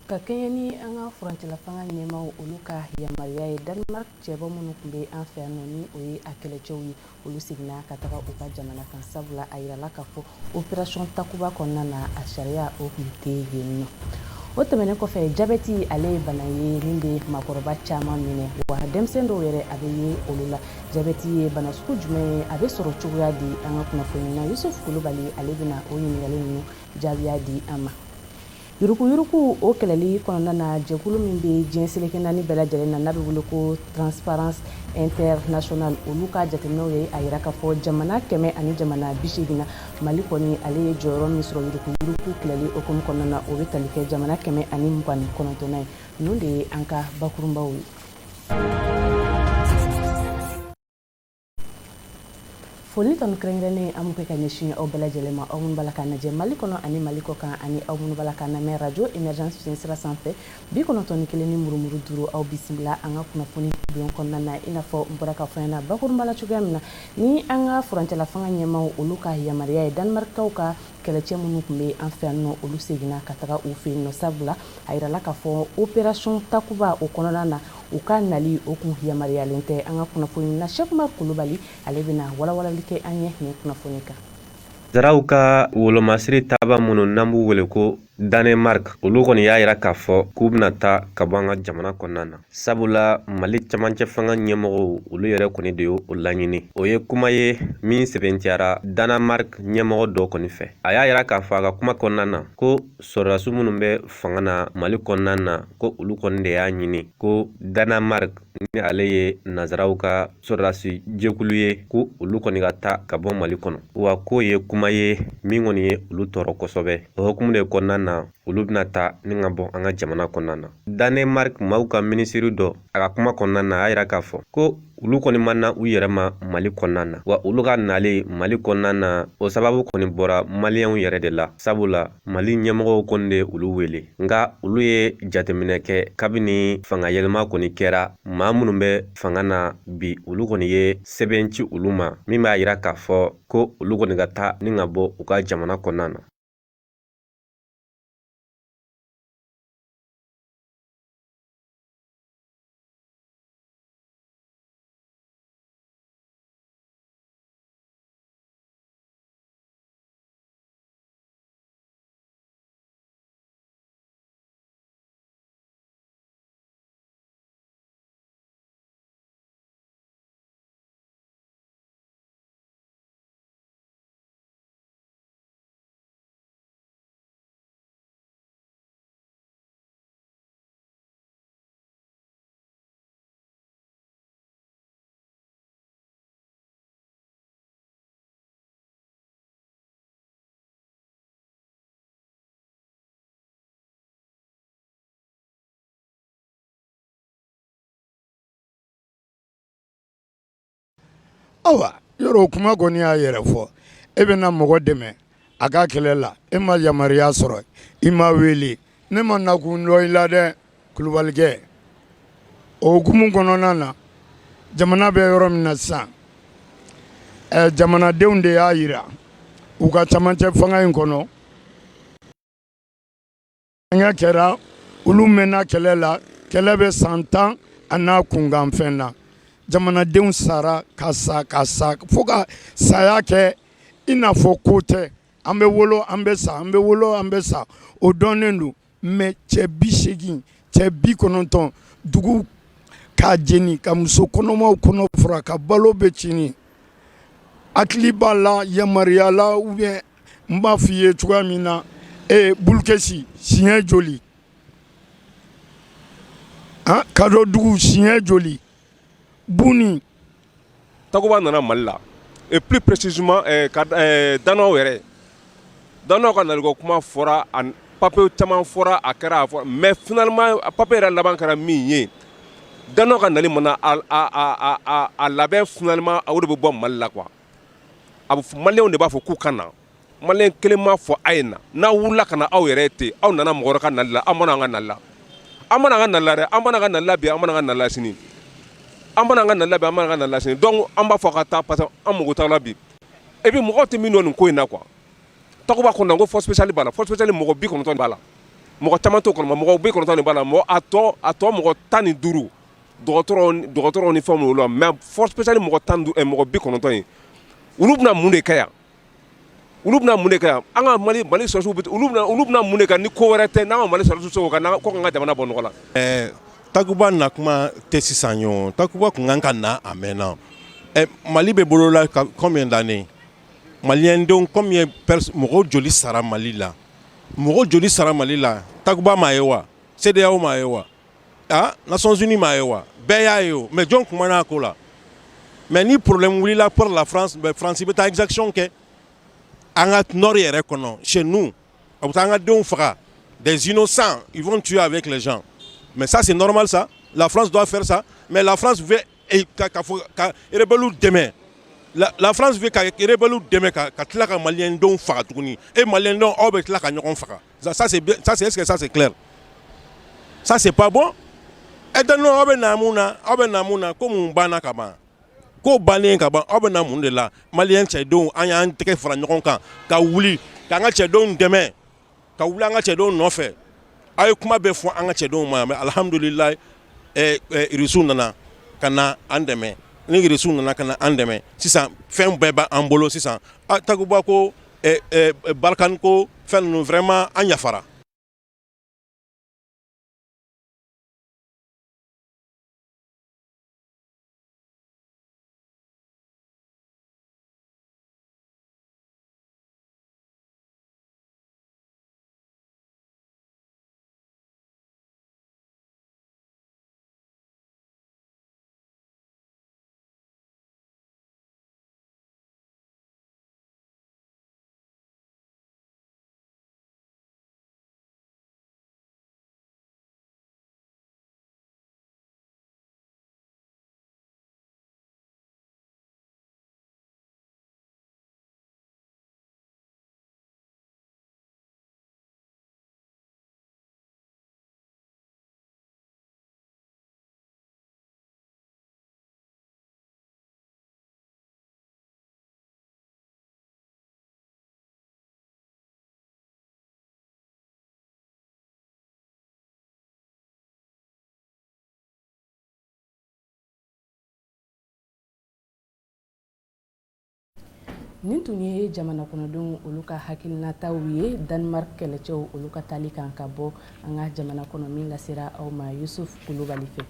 Ka kɛɲɛ ni an ka furancɛla fanga ɲɛmaw olu ka yamaruya ye Danemark cɛbɔ minnu tun bɛ an fɛ yan nɔ ni o ye a kɛlɛcɛw ye olu seginna ka taga u ka jamana kan sabula a yirala ka fɔ opération Takuba kɔnɔna na a sariya o tun tɛ yen nɔ. O tɛmɛnen kɔfɛ jabɛti ale ye bana ye min bɛ maakɔrɔba caman minɛ wa denmisɛnnin dɔw yɛrɛ a bɛ ye olu la. Jabɛti ye bana sugu jumɛn ye a bɛ sɔrɔ cogoya di an ka kunnafoni na Yusuf Kulubali ale bɛna o ɲininkali ninnu jaabiya di an ma. Yuruku o kɛlɛli kɔnɔna na jɛkulu min bɛ diɲɛ seleke naani bɛɛ lajɛlen na n'a bɛ wele ko Transparence International olu ka jateminɛw ye a yira k'a fɔ jamana 100 ani jamana 80 na Mali kɔni ale ye jɔyɔrɔ min sɔrɔ yuruku kɛlɛli hukumu kɔnɔna na o bɛ tali kɛ jamana 129 ye ninnu de ye an ka bakurunbaw ye. Foli tɔnu kɛrɛnkɛrɛnnen an b'o kɛ ka ɲɛsin aw bɛɛ lajɛlen ma aw minnu b'a la k'a lajɛ Mali kɔnɔ ani Mali kɔ kan ani aw minnu b'a la k'a lamɛn radio Émergence fiɲɛsira sanfɛ 91 ni murumuru 5 aw bisimila an ka kunnafoni bulon kɔnɔna na i n'a fɔ n bɔra k'a fɔ ɲɛna bakurunba la cogoya min na ni an ka furancɛla fanga ɲɛmaw olu ka yamaruya ye Danemarkaw ka kɛlɛcɛ minnu tun bɛ an fɛ yan nɔ olu seginna ka taga u fɛ yen nɔ sabula a yirala k'a fɔ opération Takuba o kɔnɔna na u ka nali o kun yamaruyalen tɛ an ka kunnafoni na Cheick-Oumar Kulubali ale bɛna walawalali kɛ an ye nin kunnafoni kan. Zaraw ka wolomasiri taaba minnu n'an b'u wele ko Danemark olu kɔni y'a yira k'a fɔ k'u bɛna taa ka bɔ an ka jamana kɔnɔna na sabula Mali camancɛ fanga ɲɛmɔgɔw olu yɛrɛ kɔni de y'o laɲini o ye kuma ye min sɛbɛntiyara Danemark ɲɛmɔgɔ dɔ kɔni fɛ a y'a yira k'a fɔ a ka kuma kɔnɔna na ko sɔrɔdasi minnu bɛ fanga na Mali kɔnɔna na ko olu kɔni de y'a ɲini ko Danemark ni ale ye nazaraw ka sɔrɔdasi jɛkulu ye ko olu kɔni ka taa ka bɔ Mali kɔnɔ wa k'o ye kuma ye min kɔni ye olu tɔɔrɔ kosɛbɛ o hukumu de kɔnɔna na olu bɛna taa ni ka bɔ an ka jamana kɔnɔna na Danemark maaw ka minisiri dɔ a ka kuma kɔnɔna na a y'a yira k'a fɔ ko olu kɔni ma na u yɛrɛ ma Mali kɔnɔna na wa olu ka nale Mali kɔnɔna na o sababu kɔni bɔra maliyɛnw yɛrɛ de la sabula Mali ɲɛmɔgɔw kɔni de olu wele nka olu ye jateminɛ kɛ kabini fanga yɛlɛma kɔni kɛra maa minnu bɛ fanga na bi olu kɔni ye sɛbɛn ci olu ma min b'a yira k'a fɔ ko olu kɔni ka taa ni ka bɔ u ka jamana kɔnɔna na. Awa yɔrɔ kuma kɔni y'a yɛrɛ fɔ e bɛna mɔgɔ dɛmɛ a ka kɛlɛ la e ma yamaruya sɔrɔ i ma wele ne ma nakun dɔ i la dɛ Kulubalikɛ o hukumu kɔnɔna na jamana bɛ yɔrɔ min na sisan jamanadenw de y'a yira u ka camancɛ fanga in kɔnɔ fɛngɛ kɛra olu mɛnna kɛlɛ la kɛlɛ bɛ san 10 a n'a kunkanfɛn na jamanadenw sara ka sa fo ka saya kɛ i n'a fɔ ko tɛ an bɛ wolo an bɛ sa an bɛ wolo an bɛ sa o dɔnnen don mais cɛ 80 cɛ 90 dugu k'a jeni ka muso kɔnɔmaw kɔnɔ fura ka balo bɛ cini hakili b'a la yamaruya la ou bien n b'a f'i ye cogoya min na Bulukɛsi siɲɛ joli Kadɔ dugu siɲɛ joli Buni Takuba nana Mali la et plus précisément Danow yɛrɛ Danow ka naliko kuma fɔra papier caman fɔra a kɛra mais finalement papier yɛrɛ laban kɛra min ye Danow ka nali mana a labɛn finalement o de bɛ bɔ Mali la quoi a maliyɛnw de b'a fɔ k'u ka na maliyɛn kelen m'a fɔ a ye na n'aw wulila ka na aw yɛrɛ ten aw nana mɔgɔ wɛrɛ ka nali la aw mana an ka nali la an mana an ka nali la dɛ an mana an ka nali la bi an mana an ka nali la sini an mana an ka nali la bi an mana an ka nali la sini donc an b'a fɔ ka taa parce que an mago t'a la bi et puis mɔgɔw tɛ min dɔn nin ko in na quoi Takuba kɔnɔna ko force spéciale b'a la force spéciale mɔgɔ 90 b'a la mɔgɔ caman t'o kɔnɔ mɔgɔ 90 de b'a la mɔgɔ a tɔ mɔgɔ 15 dɔgɔtɔrɔw ni fɛnw olu la mais force spéciale mɔgɔ 90 in olu bɛna mun de kɛ yan an ka Mali sɔrɔsiw olu bɛna mun de kɛ ni ko wɛrɛ tɛ n'an ka Mali sɔrɔsiw se k'o kɛ ko kan ka jamana bɔ nɔgɔ la. Takuba na kuma tɛ sisan yo Takuba kun kan ka na a mɛnna Mali bɛ bolo la combien d'années Maliendenw combien mɔgɔ joli sara Mali la Takuba ma ye wa CEDEAO ma ye wa Nations Unies ma ye wa bɛɛ y'a ye o mais jɔn kumana a ko la mais ni problème wulila pour la France France bɛ taa exaction kɛ an ka nord yɛrɛ kɔnɔ chez nous a bɛ taa an ka denw faga des innocents ils vont tuer avec les gens mais ça c'est normal ça la France doit faire ça mais la France veut ka rebelles dɛmɛ la France veut ka rebelles dɛmɛ ka tila ka Maliendenw faga tuguni et Maliendenw aw bɛ tila ka ɲɔgɔn faga ça c'est est-ce que ça c'est clair ça c'est pas bon et donc aw bɛ na mun na ko mun banna ka ban ko bannen ka ban aw bɛ na mun de la Malien cɛdenw an y'an tɛgɛ fara ɲɔgɔn kan ka wuli k'an ka cɛdenw dɛmɛ ka wuli an ka cɛdenw nɔfɛ a ye kuma bɛɛ fɔ an ka cɛdenw ma mais alhamdulillah irisiw nana ka na an dɛmɛ ni irisiw nana ka na an dɛmɛ sisan fɛn bɛɛ b'an bolo sisan Takuba ko Balkan ko fɛn ninnu vraiment an yafara. nin tun ye jamana kɔnɔdenw olu ka hakilinataw ye Danemark kɛlɛcɛw olu ka tali kan ka bɔ an ka jamana kɔnɔ min lasera aw ma Yusuf Kulubali fɛ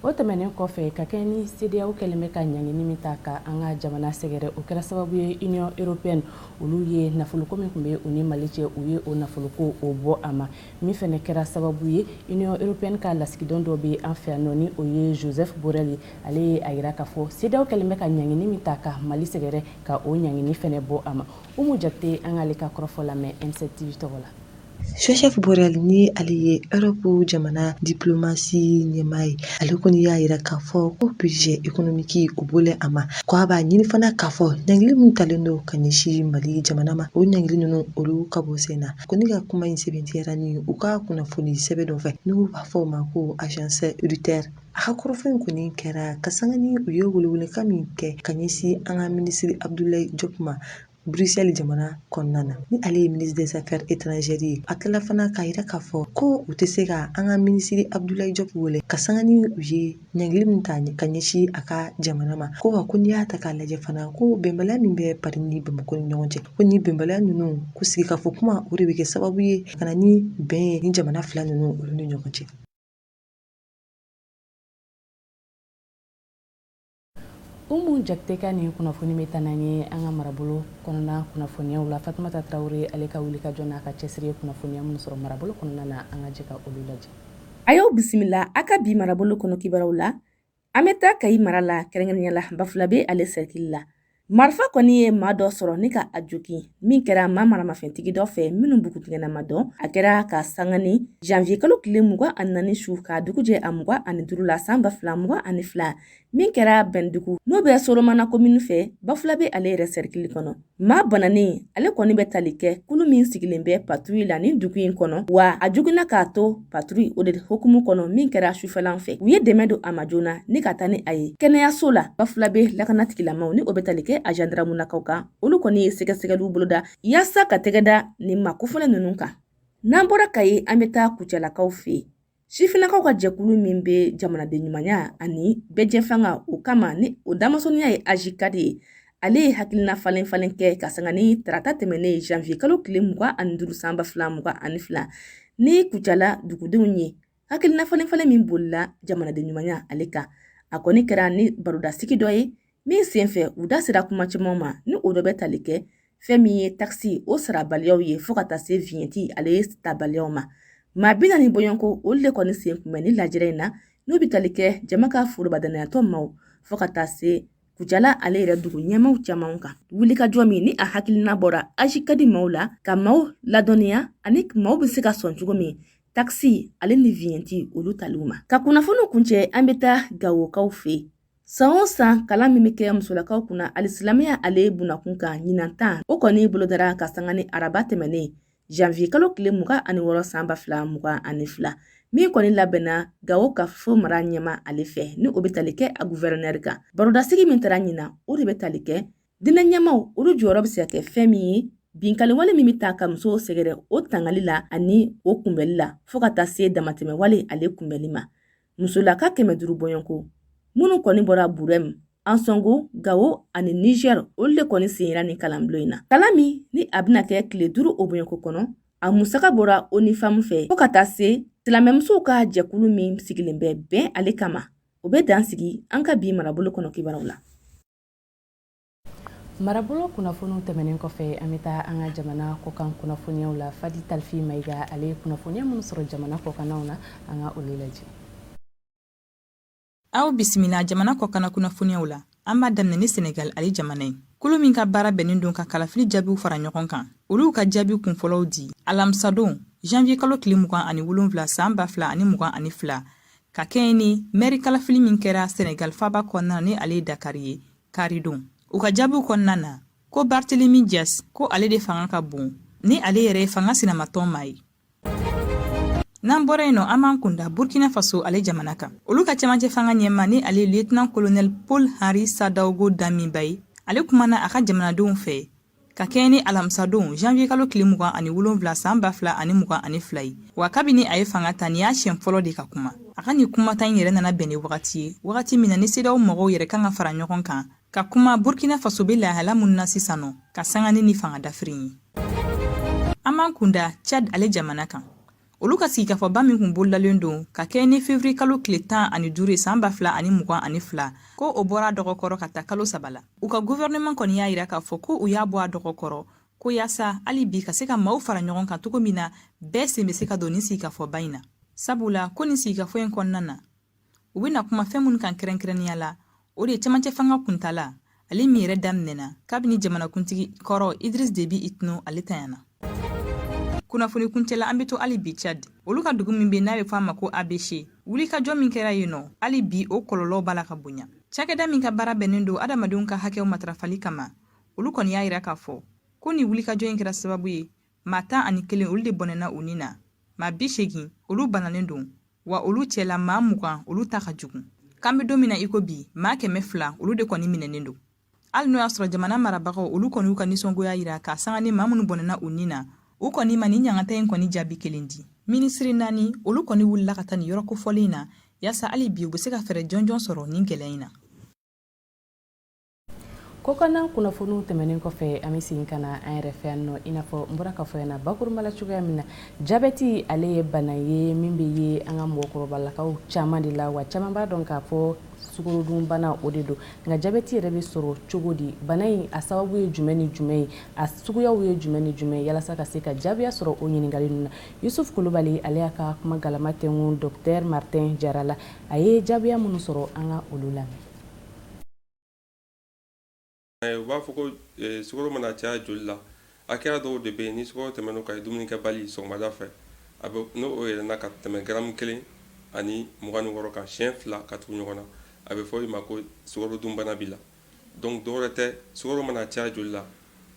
o tɛmɛnen kɔfɛ ka kɛ ni CEDEAO kɛlen bɛ ka ɲangini min ta ka an ka jamana sɛgɛrɛ o kɛra sababu ye Union Européenne olu ye nafoloko min tun bɛ u ni Mali cɛ u ye o nafoloko o bɔ a ma min fɛnɛ kɛra sababu ye Union Européenne ka lasigidon dɔ bɛ an fɛ yan nɔ ni o ye Joseph Borrell ale ye a yira k'a fɔ CEDEAO kɛlen bɛ ka ɲangini min ta ka Mali sɛgɛrɛ ka o ɲangini fɛnɛ bɔ a ma Umu Jakite an k'ale ka kɔrɔfɔ lamɛn M7 TV tɔgɔ la. Joseph Borrell ni ale ye Europe jamana diplomasi ɲɛmaa ye ale kɔni y'a yira k'a fɔ ko budget économique o bɔlen a ma ko a b'a ɲini fana k'a fɔ ɲangili min talen don ka ɲɛsin Mali jamana ma o ɲangili ninnu olu ka bɔ sen na ko ne ka kuma in sɛbɛntiyara ni u ka kunnafoni sɛbɛn dɔ fɛ n'u b'a fɔ o ma ko agence Reuters a ka kɔrɔfɔli kɔni kɛra ka sanga ni u ye welewelekan min kɛ ka ɲɛsin an ka minisiri Abdoulaye Diop ma Bruxelles jamana kɔnɔna na ni ale ye ministre des affaires étrangères ye a kɛla fana k'a yira k'a fɔ ko u tɛ se ka an ka minisiri Abdoulaye Diop wele ka sanga ni u ye ɲangili min ta ka ɲɛsin a ka jamana ma ko wa ko n'i y'a ta k'a lajɛ fana ko bɛnbaliya min bɛ Paris ni Bamako ni ɲɔgɔn cɛ ko ni bɛnbaliya ninnu ko sigi ka fɔ kuma o de bɛ kɛ sababu ye ka na ni bɛn ye ni jamana fila ninnu olu ni ɲɔgɔn cɛ. Umu Jakite ka nin kunnafoni bɛ taa n'an ye an ka marabolo kɔnɔna kunnafoniyaw la Fatumata Traoré ale ka wuli ka jɔ n'a ka cɛsiri ye kunnafoniya minnu sɔrɔ marabolo kɔnɔna na an ka jɛ ka olu lajɛ. A y'aw bisimila a ka bi marabolo kɔnɔ kibaruw la an bɛ taa Kayi mara la kɛrɛnkɛrɛnnenya la Bafulabe ale sɛrikili la marifa kɔni ye maa dɔ sɔrɔ ni ka a joki min kɛra maa maramafɛntigi dɔ fɛ minnu bugutigɛnama dɔn a kɛra ka sangani janvier kalo tile 24 su ka dugujɛ a 25 la san 2022 min kɛra Bɛndugu n'o bɛ Solomana commune fɛ Bafulabe ale yɛrɛ sɛrikili kɔnɔ maa bananen ale kɔni bɛ tali kɛ kulu min sigilen bɛ patrouille la ni dugu in kɔnɔ wa a jugina k'a to patrouille o de hukumu kɔnɔ min kɛra sufɛlan fɛ u ye dɛmɛ don a ma joona ni ka taa ni a ye kɛnɛyaso la Bafulabe lakanatigilamaw ni o bɛ tali kɛ a gendarme nakaw kan olu kɔni ye sɛgɛsɛgɛliw boloda yaasa ka tɛgɛda nin makofɔlen ninnu kan N'an bɔra Kayi an bɛ taa Kucalakaw fɛ. Sifinnakaw ka jɛkulu min bɛ jamanaden ɲumanya ani bɛɛ fanga o kama ni o damasɔnniya ye AJICAD ye. Ale ye hakilina falen kɛ ka sanga ni tarata tɛmɛnen janvier kalo tile 25 san 2022 ni Kucala dugudenw ye. Hakilina falen min bolila jamanaden ɲumanya ale kan. A kɔni kɛra ni barodasigi dɔ ye min senfɛ u da sera kuma caman ma ni o dɔ bɛ tali kɛ fɛn min ye taxi o sarabaliyaw ye fo ka taa se vignette ale tabaliyaw ma. Maa 40 bɔɲɔgɔnko olu de kɔni sen kunbɛn ni lajɛrɛ in na n'u bɛ tali kɛ jama ka forobadanayatɔ ma fo ka taa se Kucala ale yɛrɛ dugu ɲɛmaw caman kan. Wulikajɔ min ni a hakilina bɔra AJICAD maaw la ka maaw ladɔnniya ani maaw bɛ se ka sɔn cogo min taxi ale ni vignette olu taliw ma. Ka kunnafoniw kuncɛ an bɛ taa Gawokaw fɛ. San o san kalan min bɛ kɛ musolakaw kunna alisilamɛya ale bunakun kan ɲinan tan o kɔni bolodara ka sanga ni araba tɛmɛnen janvier kalo tile 26 san 2022 min kɔni labɛnna Gawo ka fo mara ɲɛma ale fɛ ni o bɛ tali kɛ a gouverneur kan. Barodasigi min taara ɲinan o de bɛ tali kɛ dinɛ ɲɛmaw olu jɔyɔrɔ bɛ se ka kɛ fɛn min ye binkaliwale min bɛ taa ka musow sɛgɛrɛ o tangali la ani o kunbɛli la fo ka taa se damatɛmɛwale ale kunbɛli ma. Musolaka 500 bɔɲɔnko minnu kɔni bɔra Burem, Ansongo, Gawo ani Niger olu de kɔni senyera ni kalanbulon in na. Kalan min ni a bɛna kɛ tile 5 o bɔɲɔnko kɔnɔ a musaka bɔra ONIFAM fɛ fo ka taa se silamɛmusow ka jɛkulu min sigilen bɛ bɛn ale kama o bɛ dan sigi an ka bi marabolo kɔnɔ kibaruw la. Marabolo kunnafoniw tɛmɛnen kɔfɛ an bɛ taa an ka jamana kɔkan kunnafoniyaw la. Fadi Talfi Mayiga ale ye kunnafoniya minnu sɔrɔ jamana kɔkannaw na an ka olu lajɛ. Aw bisimila jamana kɔkanna kunnafoniyaw la. An b'a daminɛ ni Senegal ale jamana ye. Kulu min ka baara bɛnnen don ka kalafili jaabiw fara ɲɔgɔn kan. Olu ka jaabi kunfɔlɔw di. Alamisa don janvier kalo tile 27 san 2022 ka kɛɲɛ ni maire kalafili min kɛra Senegal faaba kɔnɔna ni ale Dakar ye kari don. U ka jaabiw kɔnɔna na ko Barthélémy Dias ko ale de fanga ka bon ni ale yɛrɛ fanga sinamatɔn ma ye. N'an bɔra yen nɔ an b'an kunda Burkina Faso ale jamana kan. Olu ka cɛmancɛ fanga ɲɛma ni ale lieutenant colonel Paul Henri Sadaogo Damiba ye. Ale kumana a ka jamanadenw fɛ ka kɛɲɛ ni alamisa don janvier kalo tile 27 san 2022 ye. Wa kabini a ye fanga ta ni y'a siɲɛ fɔlɔ de ka kuma. A ka nin kumata in yɛrɛ nana bɛn ni wagati ye. Wagati min na ni CEDEAO mɔgɔw yɛrɛ kan ka fara ɲɔgɔn kan ka kuma Burkina Faso bɛ lahala mun na sisan nɔ ka sanga ni fanga dafirin ye. An b'an kunda Tchad ale jamana kan. Olu ka sigikafɔba min kun bolodalen don ka kɛ ni février kalo tile 15 san 2022 ko o bɔra dɔgɔkɔrɔ ka taa kalo 3 la. U ka gouvernement kɔni y'a yira k'a fɔ ko u y'a bɔ a dɔgɔkɔrɔ ko yaasa hali bi ka se ka maaw fara ɲɔgɔn kan cogo min na bɛɛ sen bɛ se ka don ni sigikafɔba in na. Sabula ko ni sigikafɔ in kɔnɔna na u bɛna kuma fɛn minnu kan kɛrɛnkɛrɛnnenya la o de ye cɛmancɛ fanga kuntala ale min yɛrɛ daminɛna kabini jamanakuntigi kɔrɔ Idriss Déby Itno ale tanyana. Kunnafoni kuncɛla an bɛ to hali bi Tchad. Olu ka dugu min bɛ n'a bɛ fɔ a ma ko ABC. Wulikajɔ min kɛra yen nɔ hali bi o kɔlɔlɔ b'a la ka bonya. Cakɛda min ka baara bɛnnen don adamadenw ka hakɛw matarafali kama olu kɔni y'a yira k'a fɔ ko ni wulikajɔ in kɛra sababu ye maa 11 olu de bɔnɛna u ni na. Maa 80 olu banalen don wa olu cɛla maa 20 olu ta ka jugu. K'an bɛ don min na i ko bi maa 200 olu de kɔni minɛnen don. Hali n'o y'a sɔrɔ jamana marabagaw olu kɔni y'u ka nisɔngoya yira k'a sanga ni maa minnu bɔnɛna u ni na u kɔni ma ni ɲangata in kɔni jaabi kelen di. Minisiri 4 olu kɔni wulila ka taa ni yɔrɔ kofɔlen in na yaasa hali bi u bɛ se ka fɛɛrɛ jɔnjɔn sɔrɔ ni gɛlɛya in na. Kokanna kunnafoniw tɛmɛnen kɔfɛ an bɛ segin ka na an yɛrɛ fɛ yan nɔ i n'a fɔ n bɔra k'a fɔ yan na bakurunba la cogoya min na jabɛti ale ye bana ye min bɛ ye an ka mɔgɔkɔrɔbalakaw caman de la wa caman b'a dɔn k'a fɔ sukorodunbana o de don nka jabɛti yɛrɛ bɛ sɔrɔ cogo di bana in a sababu ye jumɛn ni jumɛn ye a suguyaw ye jumɛn ni jumɛn yalasa ka se ka jaabiya sɔrɔ o ɲininkali ninnu na Yusuf Kulubali ale y'a ka kuma galama tɛnku Dr Martin Jarala a ye jaabiya minnu sɔrɔ an ka olu lamɛn. U b'a fɔ ko sukaro mana caya joli la hakɛya dɔw de bɛ yen ni sukaro tɛmɛn'o kan dumunikɛbali sɔgɔmada fɛ a bɛ n'o yɛlɛnna ka tɛmɛ garamu 1 ani 26 kan siɲɛ 2 ka tugu ɲɔgɔn na a bɛ fɔ o ma ko sukaro dunbana b'i la donc dɔwɛrɛ tɛ sukaro mana caya joli la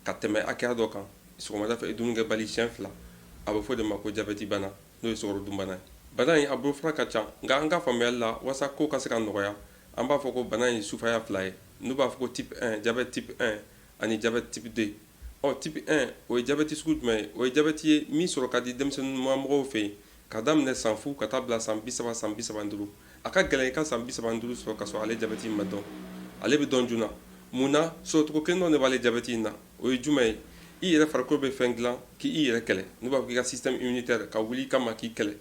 ka tɛmɛ hakɛya dɔ kan sɔgɔmada fɛ dumunikɛbali siɲɛ 2 a bɛ fɔ o de ma ko jabɛti bana n'o ye sukaro dunbana ye bana in a bolofara ka ca nka an ka faamuyali la walasa ko ka se ka nɔgɔya an b'a fɔ ko bana in sufaya 2 ye n'u b'a fɔ ko type 1 diabète type 1 ani diabète type 2 type 1 o ye jabɛti sugu jumɛn ye o ye jabɛti ye min sɔrɔ ka di denmisɛnninma mɔgɔw fɛ yen ka daminɛ san fu ka taa bila san 30 san 35 a ka gɛlɛn i ka san 35 sɔrɔ ka sɔrɔ ale jabɛti ma dɔn ale bɛ dɔn joona mun na sɔrɔcogo kelen dɔ de b'ale jabɛti in na o ye jumɛn ye i yɛrɛ farikolo bɛ fɛn dilan k'i yɛrɛ kɛlɛ n'u b'a fɔ k'i ka système immunitaire ka wuli i kama k'i kɛlɛ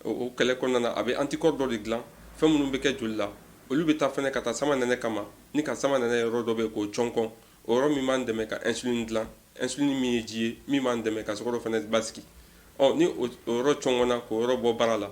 o kɛlɛ kɔnɔna na a bɛ anticorps dɔ de dilan fɛn minnu bɛ kɛ joli la olu bɛ taa fɛnɛ ka taa sama nɛnɛ kama ni ka sama nɛnɛ yɔrɔ dɔ bɛ k'o cɔnkɔn o yɔrɔ min b'an dɛmɛ ka insuline dilan insuline min ye ji ye min b'an dɛmɛ ka sukaro fɛnɛ basigi ni o yɔrɔ cɔngɔnna k'o yɔrɔ bɔ baara la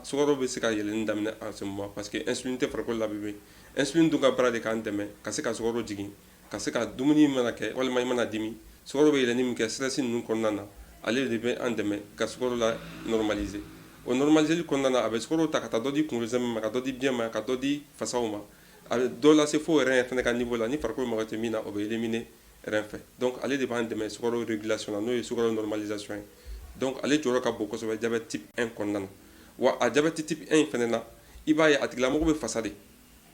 sukaro bɛ se ka yɛlɛni daminɛ en ce moment parce que insuline tɛ farikolo la bilen insuline dun ka baara de k'an dɛmɛ ka se ka sukaro jigin ka se ka dumuni mana kɛ walima i mana dimi sukaro bɛ yɛlɛni min kɛ stress ninnu kɔnɔna na ale de bɛ an dɛmɛ ka sukaro la normaliser o normaliseli kɔnɔna na a bɛ sukaro ta ka taa dɔ di kunkolo zɛmɛ ma ka dɔ di biyɛn ma ka dɔ di fasaw ma a bɛ dɔ lase fo rein fɛnɛ ka niveau la ni farikolo mago tɛ min na o bɛ éliminer rein fɛ donc ale de b'an dɛmɛ sukaro régulation na n'o ye sukaro normalisation ye donc ale jɔyɔrɔ ka bon kosɛbɛ diabète type 1 kɔnɔna na wa a diabète type 1 in fɛnɛ na i b'a ye a tigilamɔgɔ bɛ fasa de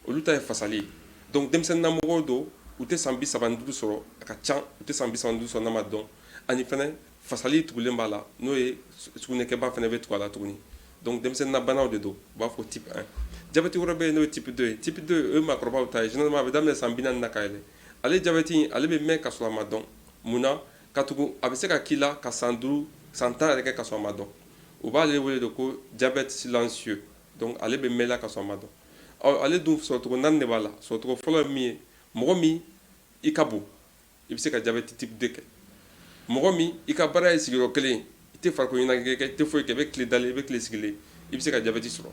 olu ta ye fasali ye donc denmisɛnninlamɔgɔw don u tɛ san 35 sɔrɔ a ka can u tɛ san 35 sɔrɔ n'a ma dɔn ani fɛnɛ fasali tugulen b'a la n'o ye sugunɛkɛba fɛnɛ bɛ tugu a la tuguni donc denmisɛnninnabanaw de don u b'a fɔ type 1 diabète wɛrɛ bɛ yen n'o ye type 2 ye type 2 o ye maakɔrɔbaw ta ye généralement a bɛ daminɛ san 40 na ka yɛlɛ ale diabète in ale bɛ mɛn ka sɔrɔ a ma dɔn mun na ka tugu a bɛ se ka k'i la ka san 5 san 10 yɛrɛ kɛ ka sɔrɔ a ma dɔn u b'ale wele de ko diabète silencieux donc ale bɛ mɛn la ka sɔrɔ a ma dɔn ale dun sɔrɔcogo 4 de b'a la sɔrɔcogo fɔlɔ ye min ye mɔgɔ min i ka bon i bɛ se ka diabète type 2 kɛ mɔgɔ min i ka baara ye sigiyɔrɔ kelen i tɛ farikolo ɲɛnajɛ kɛ i tɛ foyi kɛ i bɛ tile dalen i bɛ tile sigilen i bɛ se ka diabète sɔrɔ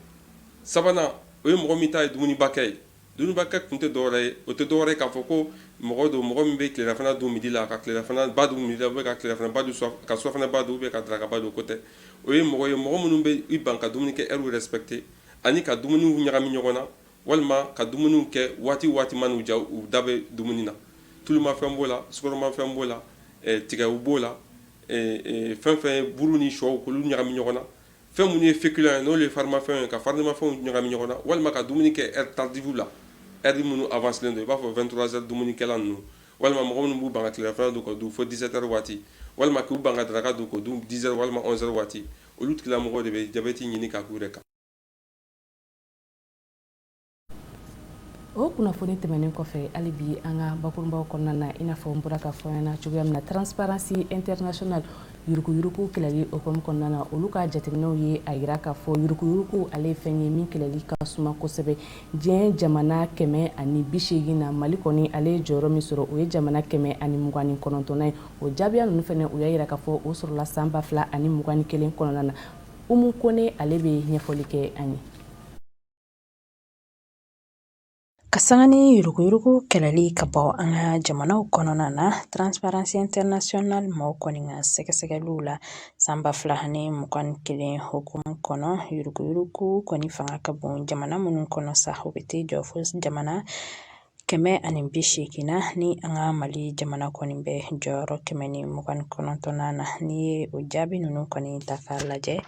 sabanan o ye mɔgɔ min ta ye dumuniba kɛ ye dumuniba kɛ kun tɛ dɔwɛrɛ ye o tɛ dɔwɛrɛ ye k'a fɔ ko mɔgɔ don mɔgɔ min bɛ tilelafana dun midi la ka tilelafana ba dun midi la ou bien ka tilelafana ba dun ka surafana ba dun ou bien ka darakaba dun o ko tɛ o ye mɔgɔ ye mɔgɔ minnu bɛ i ban ka dumuni kɛ heure respecté ani ka dumuniw ɲagami ɲɔgɔn na walima ka dumuniw kɛ waati waati man'u ja u da bɛ dumuni na tulumafɛn b'o la sukaromafɛn b'o la tigɛw b'o la fɛn fɛn ye buru ni sɔw k'olu ɲagami ɲɔgɔn na fɛn minnu ye féculents ye n'olu ye farimafɛnw ye ka farimafɛnw ɲagami ɲɔgɔn na walima ka dumuni kɛ heure tardive la heure minnu avancelen don i b'a fɔ 23 heures dumunikɛla ninnu walima mɔgɔ minnu b'u ban ka tilelafana dun k'o dun fo 17 heures waati walima k'u ban ka daraka dun k'o dun 10 heures walima 11 heures waati olu tigilamɔgɔw de bɛ diabète ɲini ka k'u yɛrɛ kan. o kunnafoni tɛmɛnen kɔfɛ hali bi an ka bakurunbaw kɔnɔna na i n'a fɔ n bɔra ka fɔ ɲɛna cogoya min na transparency international yuruguyurugu kɛlɛli hukumu kɔnɔna na olu ka jateminɛw ye a yira k'a fɔ yuruguyurugu ale ye fɛn ye min kɛlɛli ka suma kosɛbɛ diɲɛ jamana 180 na mali kɔni ale ye jɔyɔrɔ min sɔrɔ o ye jamana 129 ye o jaabiya ninnu fɛnɛ u y'a yira k'a fɔ o sɔrɔla san 2021 kɔnɔna na Umu Kone ale bɛ ɲɛfɔli kɛ an ye. Kasangani yuruguyurugu kɛlɛli ka bɔ an ka jamanaw kɔnɔna na Transparency International mɔgɔw kɔni ka sɛgɛsɛgɛliw la san 2021 hukumu kɔnɔ yuruguyurugu kɔni fanga ka bon jamana minnu kɔnɔ sa o bɛ t'i jɔ fo jamana 180 na ni an ka Mali jamana kɔni bɛ jɔyɔrɔ 129 na ni ye o jaabi ninnu kɔni ta k'a lajɛ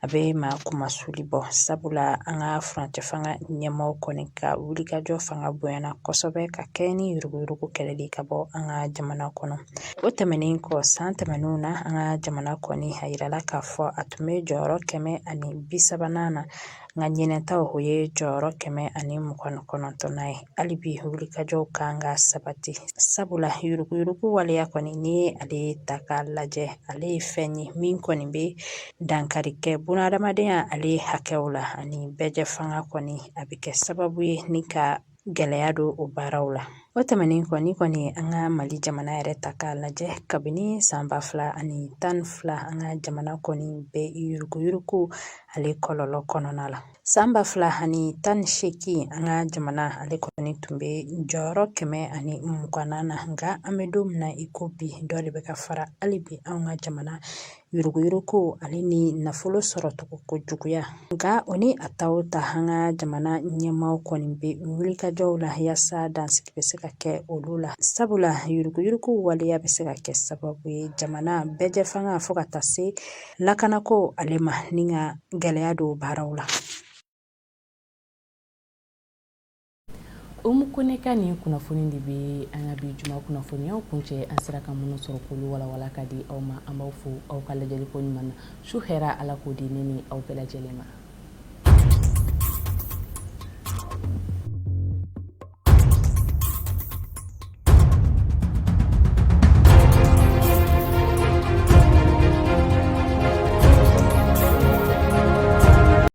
a bɛ maa kuma suli bɔ sabula an ka furancɛ fanga ɲɛmaaw kɔni ka wulikajɔ fanga bonyana kosɛbɛ ka kɛ ni yuruguyurugu kɛlɛli ka bɔ an ka jamana kɔnɔ o tɛmɛnen kɔ san tɛmɛnenw na an ka jamana kɔni a yirala k'a fɔ a tun bɛ jɔyɔrɔ 130 na nka ɲinɛtaw o ye jɔyɔrɔ 129 ye hali bi wulikajɔw kan ka sabati sabula yuruguyurugu waleya kɔni ni ale ta k'a lajɛ ale ye fɛn ye min kɔni bɛ dankari kɛ bunahadamadenya ale hakɛw la ani bɛjɛ fanga kɔni a bɛ kɛ sababu ye ni ka gɛlɛya don o baaraw la o tɛmɛnen kɔni an ka Mali jamana yɛrɛ ta k'a lajɛ kabini san 2012 an ka jamana kɔni bɛ yuruguyurugu ale kɔlɔlɔ kɔnɔna la san 2018 an ka jamana ale kɔni tun bɛ jɔyɔrɔ 120 na nka an bɛ don min na i ko bi dɔ de bɛ ka fara hali bi an ka jamana yuruguyurugu ale ni nafolo sɔrɔcogo kojuguya nka o ni a taw ta an ka jamana ɲɛmaaw kɔni bɛ wulikajɔw la yaasa dansigi bɛ se ka kɛ olu la sabula yuruguyurugu waleya bɛ se ka kɛ sababu ye jamana bɛjɛ fanga fo ka taa se lakanako ale ma ni ka gɛlɛya don baaraw la. o mu ko ne ka nin kunnafoni de bɛ an ka bi juma kunnafoniyaw kuncɛ an sera ka minnu sɔrɔ k'olu walawala ka di aw ma an b'aw fo aw ka lajɛli ko ɲuman na su hɛra ala k'o di ne ni aw bɛɛ lajɛlen ma